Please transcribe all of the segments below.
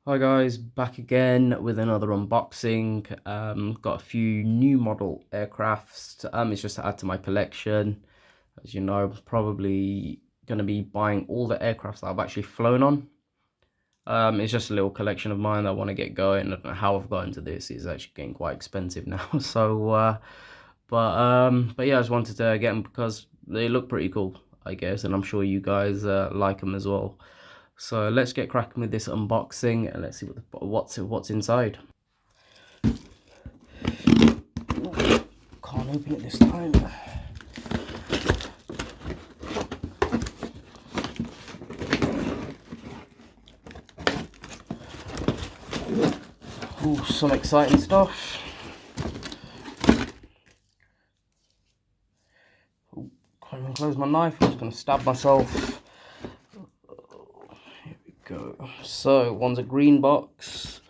Hi guys, back again with another unboxing. Got a few new model aircrafts. It's just to add to my collection. As you know, I'm probably going to be buying all the aircrafts that I've actually flown on. It's just a little collection of mine that I want to get going. I don't know how I've got into this. It's actually getting quite expensive now. But yeah, I just wanted to get them because they look pretty cool, I guess, and I'm sure you guys like them as well. So let's get cracking with this unboxing and let's see what's inside. Can't open it this time. Ooh, some exciting stuff. Ooh, can't even close my knife. I'm just gonna stab myself. Here we go. So one's a green box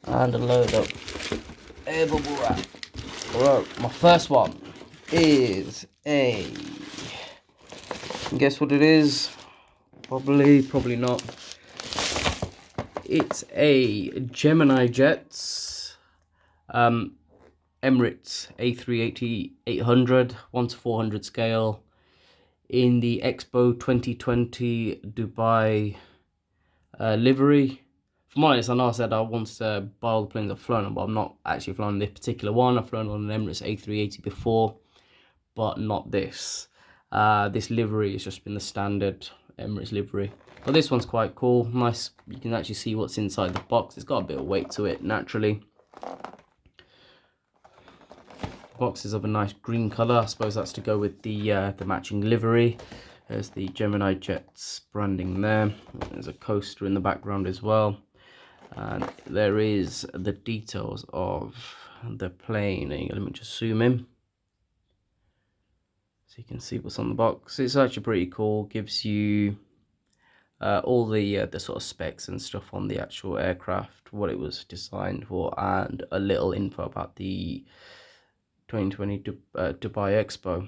and a load of air bubble wrap. Right, my first one is guess what it is? Probably not. It's a Gemini Jets, Emirates A380 800 1:400 scale in the Expo 2020 Dubai livery. From honest, I know I said I wanted to buy all the planes I've flown on, but I've not actually flown this particular one. I've flown on an Emirates A380 before, but not this. This livery has just been the standard Emirates livery. But this one's quite cool. Nice. You can actually see what's inside the box. It's got a bit of weight to it, naturally. The box is of a nice green colour. I suppose that's to go with the matching livery. There's the Gemini Jets branding there. There's a coaster in the background as well. And there is the details of the plane. Let me just zoom in so you can see what's on the box. It's actually pretty cool. Gives you all the sort of specs and stuff on the actual aircraft, what it was designed for, and a little info about the 2020 Dubai Expo.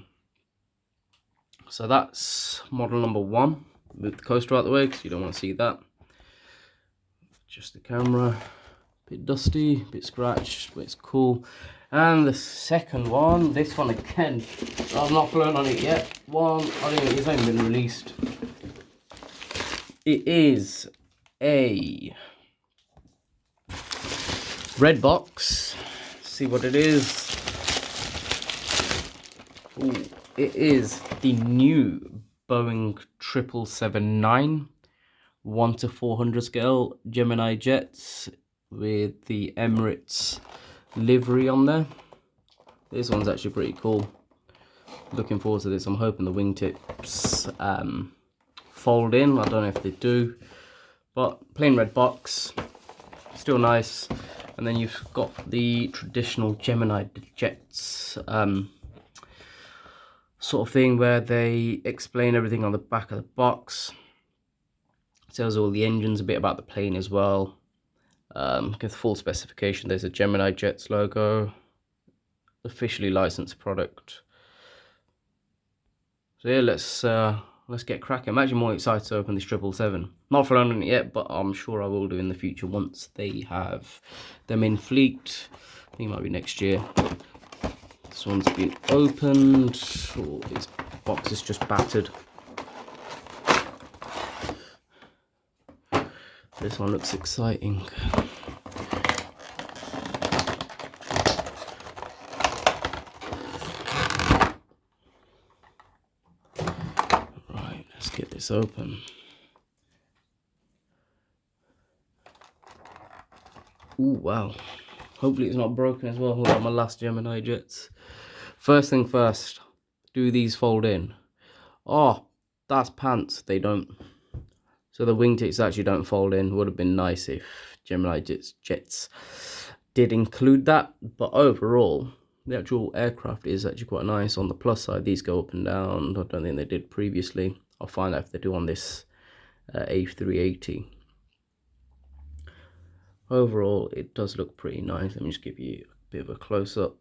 So that's model number one. Move the coaster out of the way because you don't want to see that. Just the camera, a bit dusty, a bit scratched, but it's cool. And the second one, this one again, I've not flown on it yet. It's only been released. It is a red box. See what it is. Ooh, it is the new Boeing 777-9 1:400 scale Gemini Jets with the Emirates livery on there. This one's actually pretty cool. Looking forward to this. I'm hoping the wingtips fold in. I don't know if they do, but plain red box, still nice. And then you've got the traditional Gemini Jets sort of thing where they explain everything on the back of the box. Tells all the engines, a bit about the plane as well. Give the full specification. There's a Gemini Jets logo, officially licensed product. So yeah, let's get cracking. I'm actually more excited to open this 777. Not flown on it yet, but I'm sure I will do in the future once they have them in fleet. I think it might be next year. This one's been opened. Oh, its box is just battered. This one looks exciting. Right, let's get this open. Ooh, wow. Hopefully it's not broken as well. Hold on, my last Gemini Jets. First thing first, do these fold in? Oh, that's pants. They don't. So the wingtips actually don't fold in. Would have been nice if Gemini Jets did include that. But overall, the actual aircraft is actually quite nice. On the plus side, these go up and down. I don't think they did previously. I'll find out if they do on this A380. Overall, it does look pretty nice. Let me just give you a bit of a close-up.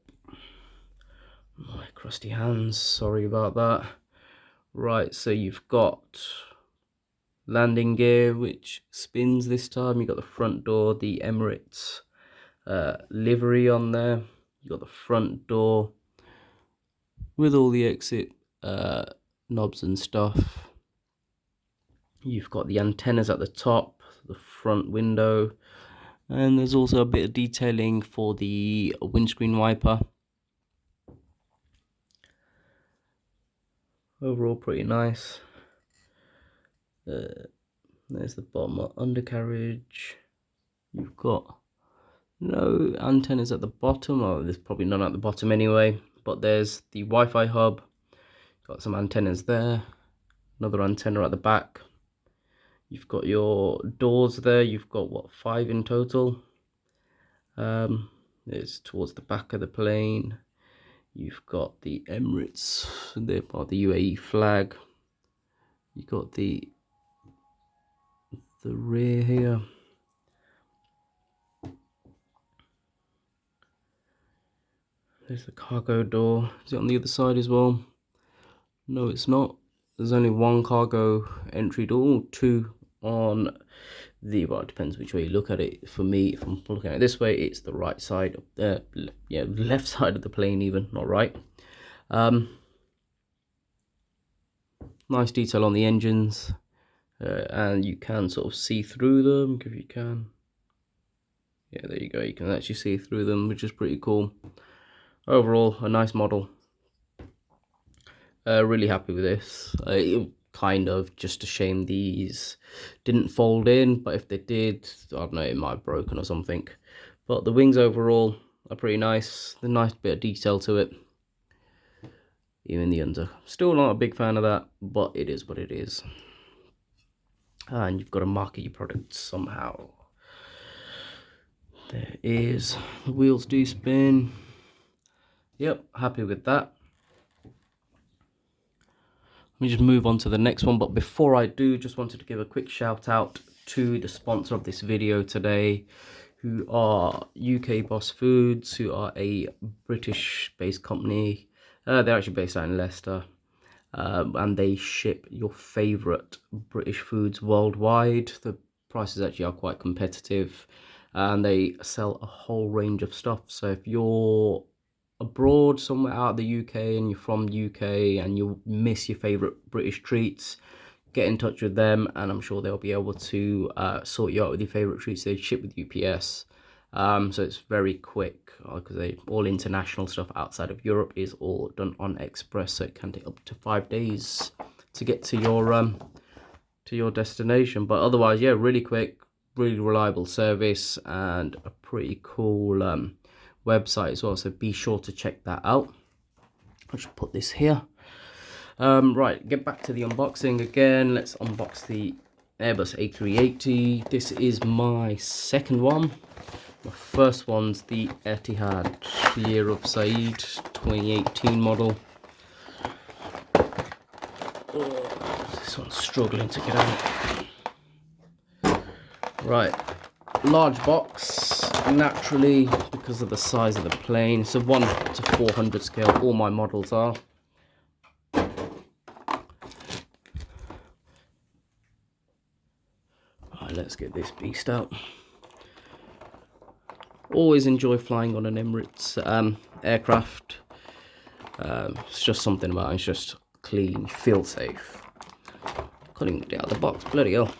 My crusty hands, sorry about that. Right, so you've got landing gear, which spins this time. You got the front door, the Emirates livery on there. You got the front door with all the exit knobs and stuff. You've got the antennas at the top, the front window, and there's also a bit of detailing for the windscreen wiper. Overall pretty nice. There's the bottom undercarriage. You've got no antennas at the bottom, or there's probably none at the bottom anyway, but there's the Wi-Fi hub. Got some antennas there, another antenna at the back. You've got your doors there. You've got what, 5 in total. It's towards the back of the plane. You've got the Emirates, the UAE flag. You've got the rear here. There's the cargo door. Is it on the other side as well? No, it's not. There's only one cargo entry door, 2 on the, well, it depends which way you look at it. For me, if I'm looking at it this way, it's the right side of the, left side of the plane even, not right. Nice detail on the engines, and you can sort of see through them if you can. Yeah, there you go, you can actually see through them, which is pretty cool. Overall, a nice model. Really happy with this. Kind of just a shame these didn't fold in, but if they did, I don't know, it might have broken or something. But the wings overall are pretty nice. The nice bit of detail to it. Even the under. Still not a big fan of that, but it is what it is. And you've got to market your product somehow. There is. The wheels do spin. Yep, happy with that. Let me just move on to the next one, but before I do, just wanted to give a quick shout out to the sponsor of this video today, who are UK Boss Foods, who are a British based company. They're actually based out in Leicester, and they ship your favorite British foods worldwide. The prices actually are quite competitive, and they sell a whole range of stuff. So if you're abroad somewhere out of the UK and you're from the UK and you miss your favorite British treats, get in touch with them, and I'm sure they'll be able to sort you out with your favorite treats. They ship with UPS, so it's very quick, because they all international stuff outside of Europe is all done on express, so it can take up to 5 days to get to your destination. But otherwise, yeah, really quick, really reliable service, and a pretty cool website as well, so be sure to check that out. I'll just put this here. Right, get back to the unboxing again. Let's unbox the Airbus A380. This is my second one. My first one's the Etihad Year of Said 2018 model. Oh, this one's struggling to get out. Right, large box, naturally, because of the size of the plane. It's a 1 to 400 scale, all my models are. Alright, let's get this beast out. Always enjoy flying on an Emirates aircraft. It's just something about it. It's just clean, feel safe. Can't even get it out of the box, bloody hell.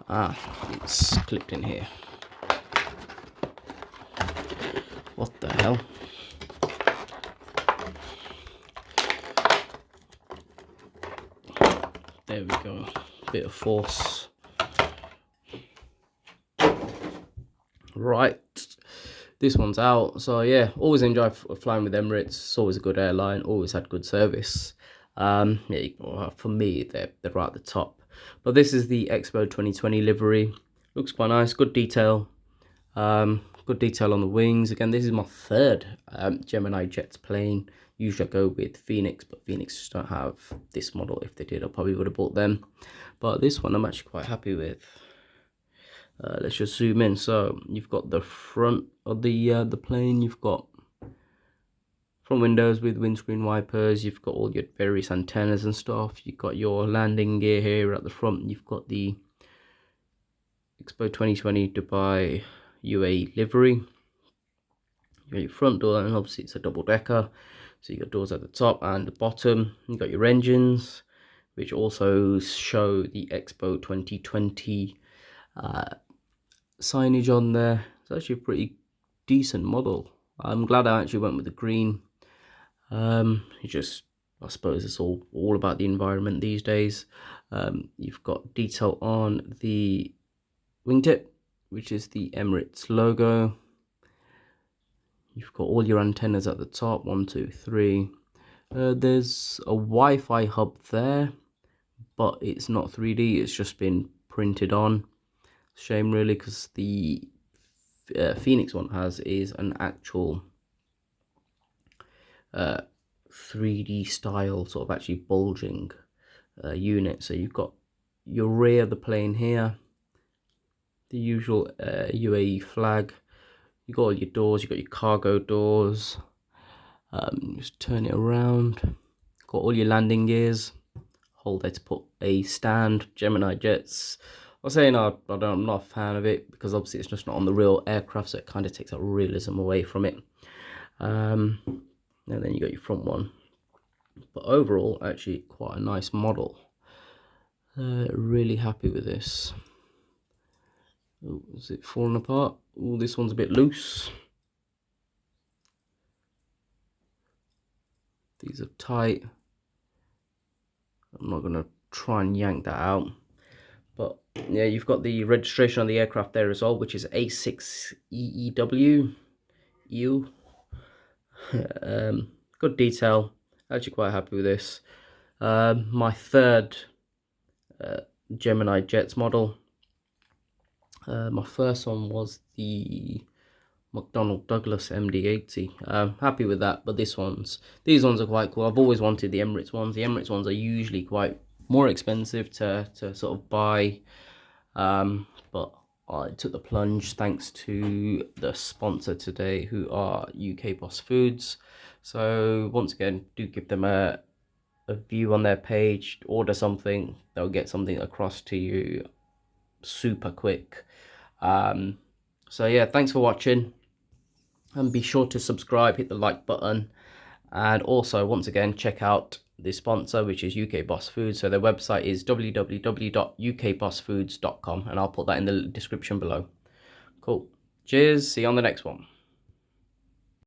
Ah, it's clipped in here. What the hell? There we go. Bit of force. Right. This one's out. So yeah, always enjoy flying with Emirates. It's always a good airline. Always had good service. Yeah, for me, they're right at the top. But this is the Expo 2020 livery. Looks quite nice. Good detail. Good detail on the wings. Again, this is my third Gemini Jets plane. Usually I go with Phoenix, but Phoenix just don't have this model. If they did, I probably would have bought them. But this one I'm actually quite happy with. Let's just zoom in. So you've got the front of the plane. You've got front windows with windscreen wipers. You've got all your various antennas and stuff. You've got your landing gear here at the front. You've got the Expo 2020 Dubai UAE livery. You got your front door, and obviously it's a double decker, so you got doors at the top and the bottom. You got your engines, which also show the Expo 2020 signage on there. It's actually a pretty decent model. I'm glad I actually went with the green. It just, I suppose it's all about the environment these days. You've got detail on the wingtip, which is the Emirates logo. You've got all your antennas at the top, 1, 2, 3. There's a Wi-Fi hub there, but it's not 3D, it's just been printed on. Shame really, because the Phoenix one is an actual 3D style, sort of actually bulging unit. So you've got your rear of the plane here, the usual UAE flag. You got all your doors, you got your cargo doors. Just turn it around. Got all your landing gears. Hold there to put a stand. Gemini Jets. I was saying I'm not a fan of it, because obviously it's just not on the real aircraft, so it kind of takes that realism away from it. And then you got your front one. But overall, actually quite a nice model. Really happy with this. Oh, is it falling apart? Oh, this one's a bit loose. These are tight. I'm not going to try and yank that out. But yeah, you've got the registration on the aircraft there as well, which is A380. Good detail. Actually quite happy with this. My third Gemini Jets model. My first one was the McDonnell Douglas MD-80. Happy with that, but these ones are quite cool. I've always wanted the Emirates ones. The Emirates ones are usually quite more expensive to sort of buy, but I took the plunge thanks to the sponsor today, who are UK Boss Foods. So once again, do give them a view on their page. Order something, they'll get something across to you super quick. So yeah, thanks for watching, and be sure to subscribe, hit the like button, and also once again check out the sponsor, which is UK Boss Foods. So their website is www.ukbossfoods.com, and I'll put that in the description below. Cool. Cheers, see you on the next one.